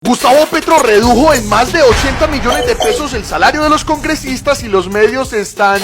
Gustavo Petro redujo en más de 80 millones de pesos el salario de los congresistas y los medios están...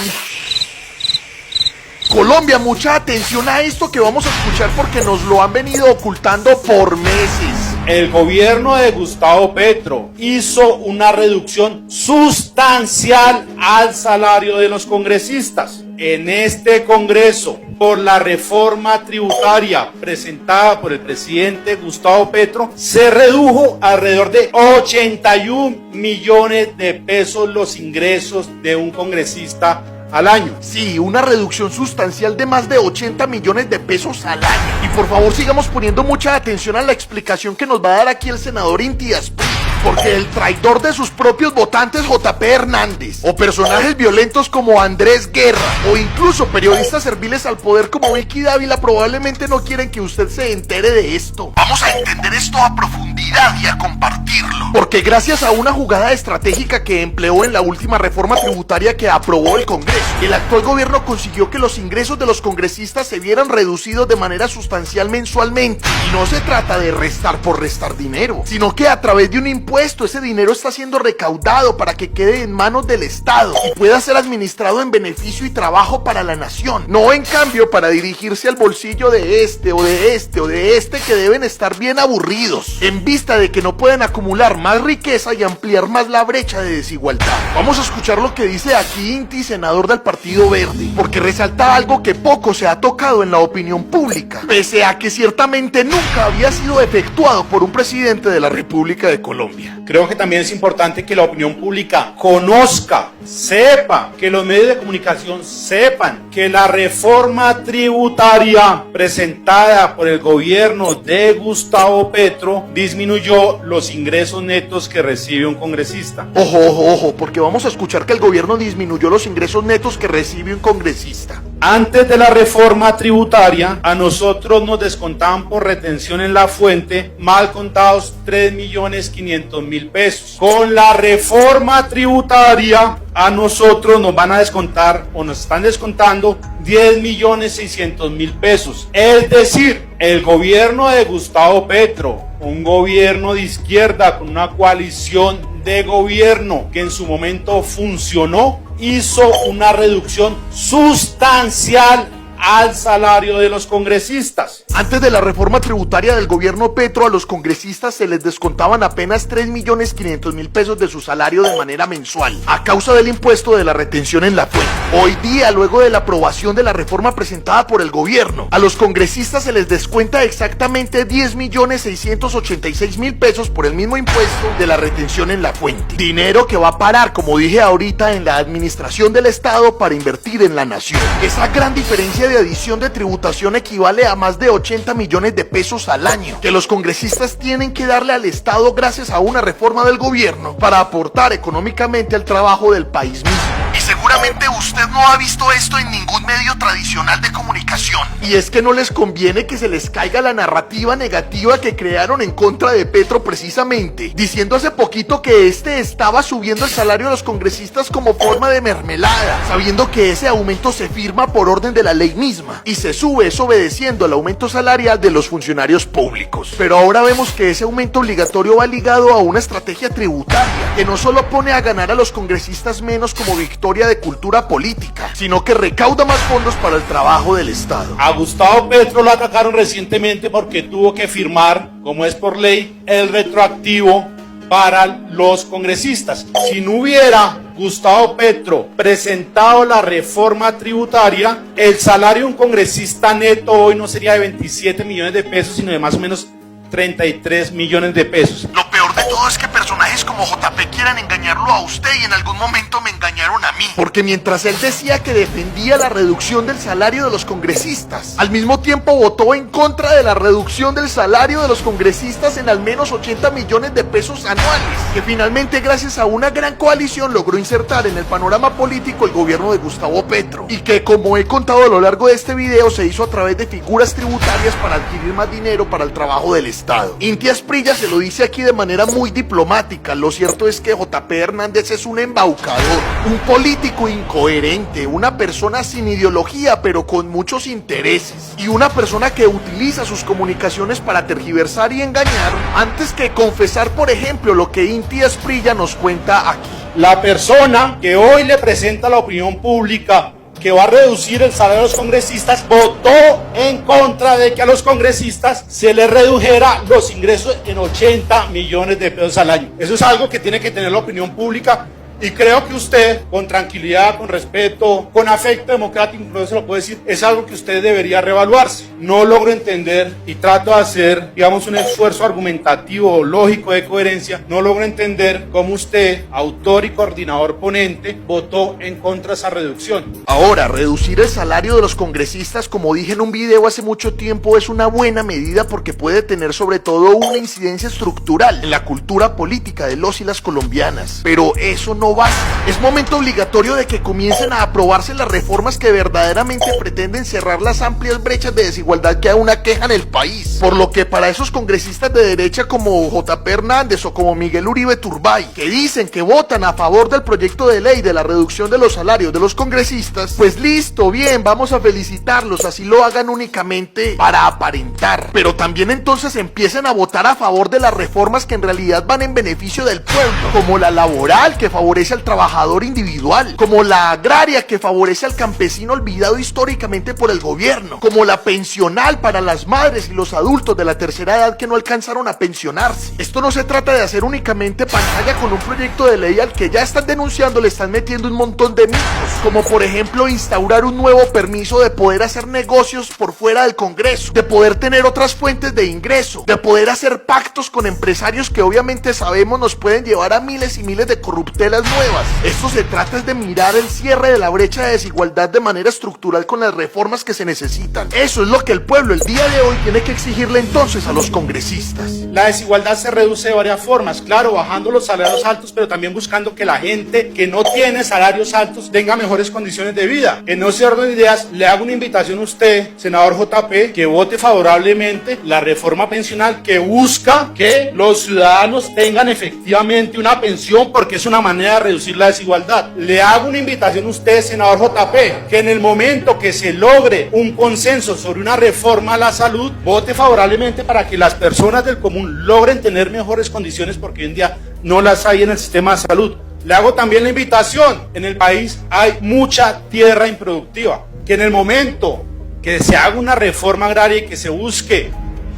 Colombia, mucha atención a esto que vamos a escuchar porque nos lo han venido ocultando por meses. El gobierno de Gustavo Petro hizo una reducción sustancial al salario de los congresistas. En este Congreso, por la reforma tributaria presentada por el presidente Gustavo Petro, se redujo alrededor de 81 millones de pesos los ingresos de un congresista al año. Sí, una reducción sustancial de más de 80 millones de pesos al año. Y por favor sigamos poniendo mucha atención a la explicación que nos va a dar aquí el senador Inti Asprilla, porque el traidor de sus propios votantes JP Hernández, o personajes violentos como Andrés Guerra, o incluso periodistas serviles al poder como Vicky Dávila probablemente no quieren que usted se entere de esto. Vamos a entender esto a profundidad y a compartirlo, porque gracias a una jugada estratégica que empleó en la última reforma tributaria que aprobó el Congreso, el actual gobierno consiguió que los ingresos de los congresistas se vieran reducidos de manera sustancial mensualmente. Y no se trata de restar por restar dinero, sino que a través de un impuesto ese dinero está siendo recaudado para que quede en manos del Estado y pueda ser administrado en beneficio y trabajo para la nación, no en cambio para dirigirse al bolsillo de este o de este o de este que deben estar bien aburridos, en vista de que no pueden acumular más riqueza y ampliar más la brecha de desigualdad. Vamos a escuchar lo que dice aquí Inti, senador del Partido Verde, porque resalta algo que poco se ha tocado en la opinión pública, pese a que ciertamente nunca había sido efectuado por un presidente de la República de Colombia. Creo que también es importante que la opinión pública conozca, sepa, que los medios de comunicación sepan que la reforma tributaria presentada por el gobierno de Gustavo Petro disminuyó los ingresos netos que recibe un congresista. Ojo, ojo, ojo, porque vamos a escuchar que el gobierno disminuyó los ingresos netos que recibe un congresista. Antes de la reforma tributaria, a nosotros nos descontaban por retención en la fuente, mal contados, 3.500.000 pesos. Con la reforma tributaria, a nosotros nos van a descontar, o nos están descontando, 10.600.000 pesos. Es decir, el gobierno de Gustavo Petro, un gobierno de izquierda con una coalición de gobierno que en su momento funcionó, hizo una reducción sustancial al salario de los congresistas. Antes de la reforma tributaria del gobierno Petro, a los congresistas se les descontaban apenas 3.500.000 pesos de su salario de manera mensual, a causa del impuesto de la retención en la fuente. Hoy día, luego de la aprobación de la reforma presentada por el gobierno, a los congresistas se les descuenta exactamente 10.686.000 pesos por el mismo impuesto de la retención en la fuente. Dinero que va a parar, como dije ahorita, en la administración del Estado para invertir en la nación. Esa gran diferencia de adición de tributación equivale a más de 80 millones de pesos al año que los congresistas tienen que darle al Estado gracias a una reforma del gobierno para aportar económicamente al trabajo del país mismo. Y seguramente usted no ha visto esto en ningún medio tradicional de comunicación. Y es que no les conviene que se les caiga la narrativa negativa que crearon en contra de Petro precisamente, diciendo hace poquito que este estaba subiendo el salario de los congresistas como forma de mermelada, sabiendo que ese aumento se firma por orden de la ley misma y se sube es obedeciendo al aumento salarial de los funcionarios públicos. Pero ahora vemos que ese aumento obligatorio va ligado a una estrategia tributaria que no solo pone a ganar a los congresistas menos como victoria de cultura política, sino que recauda más fondos para el trabajo del Estado. A Gustavo Petro lo atacaron recientemente porque tuvo que firmar, como es por ley, el retroactivo para los congresistas. Si no hubiera Gustavo Petro presentado la reforma tributaria, el salario de un congresista neto hoy no sería de 27 millones de pesos, sino de más o menos 33 millones de pesos. Lo peor de todo es que personajes como JP quieran engañarlo a usted y en algún momento me engañaron a mí. Porque mientras él decía que defendía la reducción del salario de los congresistas, al mismo tiempo votó en contra de la reducción del salario de los congresistas en al menos 80 millones de pesos anuales, que finalmente gracias a una gran coalición logró insertar en el panorama político el gobierno de Gustavo Petro, y que, como he contado a lo largo de este video, se hizo a través de figuras tributarias para adquirir más dinero para el trabajo del Estado. Inti Asprilla se lo dice aquí de manera muy diplomática, pública. Lo cierto es que JP Hernández es un embaucador, un político incoherente, una persona sin ideología pero con muchos intereses, y una persona que utiliza sus comunicaciones para tergiversar y engañar antes que confesar, por ejemplo, lo que Inti Asprilla nos cuenta aquí. La persona que hoy le presenta a la opinión pública que va a reducir el salario de los congresistas, votó en contra de que a los congresistas se les redujera los ingresos en 80 millones de pesos al año. Eso es algo que tiene que tener la opinión pública. Y creo que usted, con tranquilidad, con respeto, con afecto democrático, incluso se lo puedo decir, es algo que usted debería reevaluarse. No logro entender y trato de hacer, digamos, un esfuerzo argumentativo, lógico, de coherencia. No logro entender cómo usted, autor y coordinador ponente, votó en contra de esa reducción. Ahora, reducir el salario de los congresistas, como dije en un video hace mucho tiempo, es una buena medida porque puede tener sobre todo una incidencia estructural en la cultura política de los y las colombianas. Pero eso no basta. Es momento obligatorio de que comiencen a aprobarse las reformas que verdaderamente pretenden cerrar las amplias brechas de desigualdad que aún aquejan el país. Por lo que para esos congresistas de derecha como JP Hernández o como Miguel Uribe Turbay, que dicen que votan a favor del proyecto de ley de la reducción de los salarios de los congresistas, pues listo, bien, vamos a felicitarlos, así lo hagan únicamente para aparentar. Pero también entonces empiecen a votar a favor de las reformas que en realidad van en beneficio del pueblo, como la laboral, que favorece al trabajador individual, como la agraria, que favorece al campesino olvidado históricamente por el gobierno, como la pensional para las madres y los adultos de la tercera edad que no alcanzaron a pensionarse. Esto no se trata de hacer únicamente pantalla con un proyecto de ley al que ya están denunciando, le están metiendo un montón de mitos, como por ejemplo instaurar un nuevo permiso de poder hacer negocios por fuera del Congreso, de poder tener otras fuentes de ingreso, de poder hacer pactos con empresarios que obviamente sabemos nos pueden llevar a miles y miles de corruptelas nuevas. Esto se trata de mirar el cierre de la brecha de desigualdad de manera estructural con las reformas que se necesitan. Eso es lo que el pueblo el día de hoy tiene que exigirle entonces a los congresistas. La desigualdad se reduce de varias formas, claro, bajando los salarios altos, pero también buscando que la gente que no tiene salarios altos tenga mejores condiciones de vida. En ese orden de ideas, le hago una invitación a usted, senador JP, que vote favorablemente la reforma pensional que busca que los ciudadanos tengan efectivamente una pensión, porque es una manera de reducir la desigualdad. Le hago una invitación a usted, senador JP, que en el momento que se logre un consenso sobre una reforma a la salud, vote favorablemente para que las personas del común logren tener mejores condiciones, porque hoy en día no las hay en el sistema de salud. Le hago también la invitación, en el país hay mucha tierra improductiva, que en el momento que se haga una reforma agraria y que se busque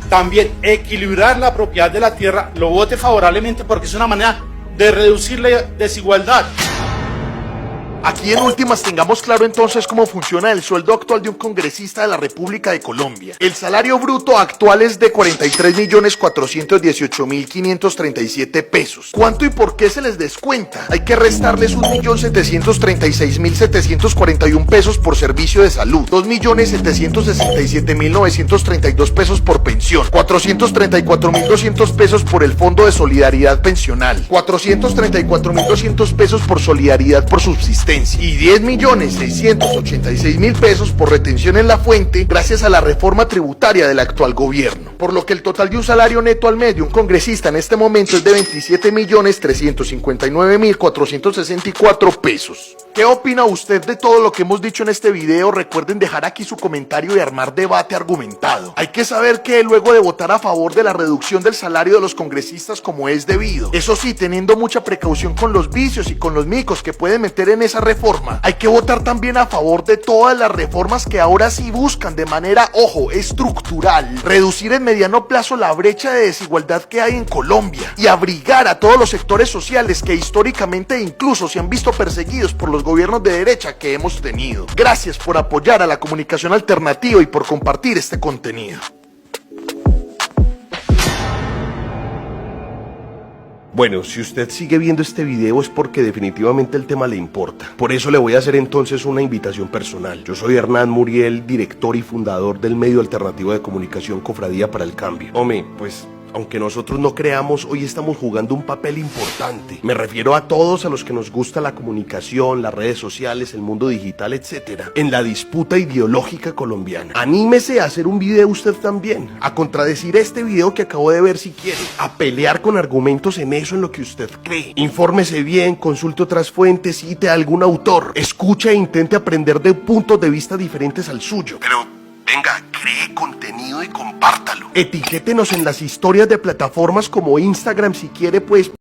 también equilibrar la propiedad de la tierra, lo vote favorablemente porque es una manera de reducir la desigualdad. Aquí en últimas tengamos claro entonces cómo funciona el sueldo actual de un congresista de la República de Colombia. El salario bruto actual es de 43.418.537 pesos. ¿Cuánto y por qué se les descuenta? Hay que restarles 1.736.741 pesos por servicio de salud, 2.767.932 pesos por pensión, 434.200 pesos por el Fondo de Solidaridad Pensional, 434.200 pesos por solidaridad por subsistencia y 10.686.000 pesos por retención en la fuente gracias a la reforma tributaria del actual gobierno. Por lo que el total de un salario neto al mes de un congresista en este momento es de 27.359.464 pesos. ¿Qué opina usted de todo lo que hemos dicho en este video? Recuerden dejar aquí su comentario y armar debate argumentado. Hay que saber que luego de votar a favor de la reducción del salario de los congresistas como es debido, eso sí, teniendo mucha precaución con los vicios y con los micos que pueden meter en esa reforma, hay que votar también a favor de todas las reformas que ahora sí buscan de manera, ojo, estructural, reducir en mediano plazo la brecha de desigualdad que hay en Colombia y abrigar a todos los sectores sociales que históricamente incluso se han visto perseguidos por los gobiernos de derecha que hemos tenido. Gracias por apoyar a la comunicación alternativa y por compartir este contenido. Bueno, si usted sigue viendo este video es porque definitivamente el tema le importa. Por eso le voy a hacer entonces una invitación personal. Yo soy Hernán Muriel, director y fundador del medio alternativo de comunicación Cofradía para el Cambio. Hombre, pues Aunque nosotros no creamos, hoy estamos jugando un papel importante. Me refiero a todos a los que nos gusta la comunicación, las redes sociales, el mundo digital, etc. En la disputa ideológica colombiana. Anímese a hacer un video usted también, a contradecir este video que acabo de ver si quiere, a pelear con argumentos en eso en lo que usted cree. Infórmese bien, consulte otras fuentes, cite a algún autor, escuche e intente aprender de puntos de vista diferentes al suyo. Pero venga, cree contenido y compártalo. Etiquétenos en las historias de plataformas como Instagram si quiere, pues